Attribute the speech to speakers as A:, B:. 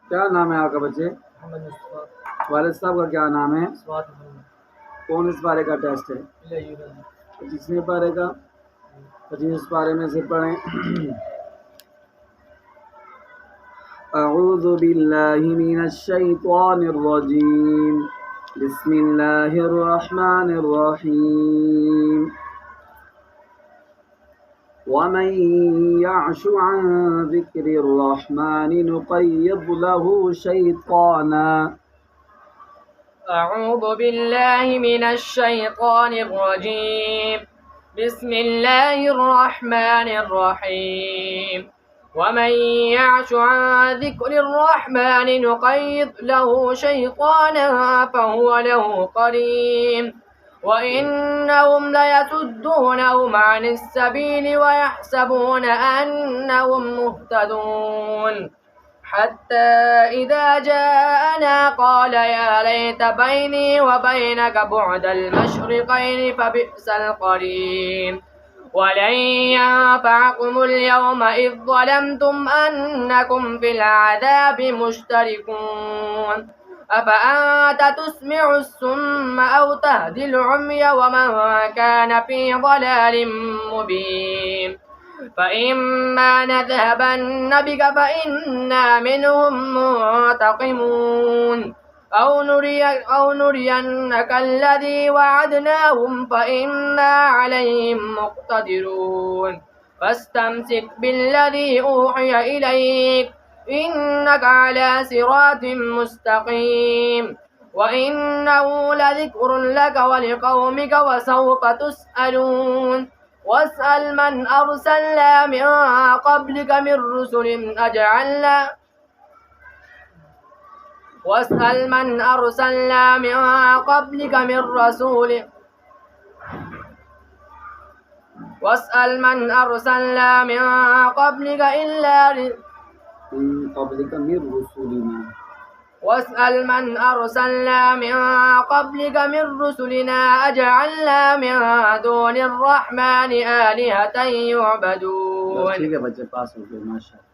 A: क्या नाम है आपका बच्चे?
B: मोहम्मद मुस्तफा।
A: वालिद साहब का क्या नाम है?
B: स्वात मोहम्मद।
A: कौन इस पारे का टेस्ट है? 25वें पारे का। 25 पारे में से पढ़ें। अऊज़ु बिल्लाहि मिनश शैतानिर रजीम। बिस्मिल्लाहिर रहमानिर रहीम। वमन यअशु अन ज़िक्रिर रहमानि नुक़य्यिद लहू शैताना।
B: أعوذ بالله من الشيطان الرجيم. بسم الله الرحمن الرحيم. ومن يعش عن ذكر الرحمن نقيض له شيطانا فهو له قرين وإنهم ليصدونهم عن السبيل ويحسبون أنهم مهتدون حتى إذا جاءنا قال يا ليت بيني وبينك بعد المشرقين فبئس القرين ولن ينفعكم اليوم إذ ظلمتم أنكم في العذاب مشتركون أفأنت تسمع الصم أو تهدي العمي ومن كان في ضلال مبين فإما نذهبن بك فإنا منهم منتقمون أو نرينك الذي وعدناهم فإنا عليهم مقتدرون فاستمسك بالذي أوحي إليك إنك على صراط مستقيم وإنه لذكر لك ولقومك وسوف تسألون واسأل من أرسلنا من قبلك من رسل أجعلنا واسأل من أرسلنا من قبلك من رسول واسأل من أرسلنا من قبلك إلا
A: من قبلك من رسولنا.
B: واسأل من أرسلنا من قبلك من رسلنا أجعلنا من دون الرحمن آلهة يعبدون.
A: ठीक है बच्चे, पास हो गए माशाअल्लाह।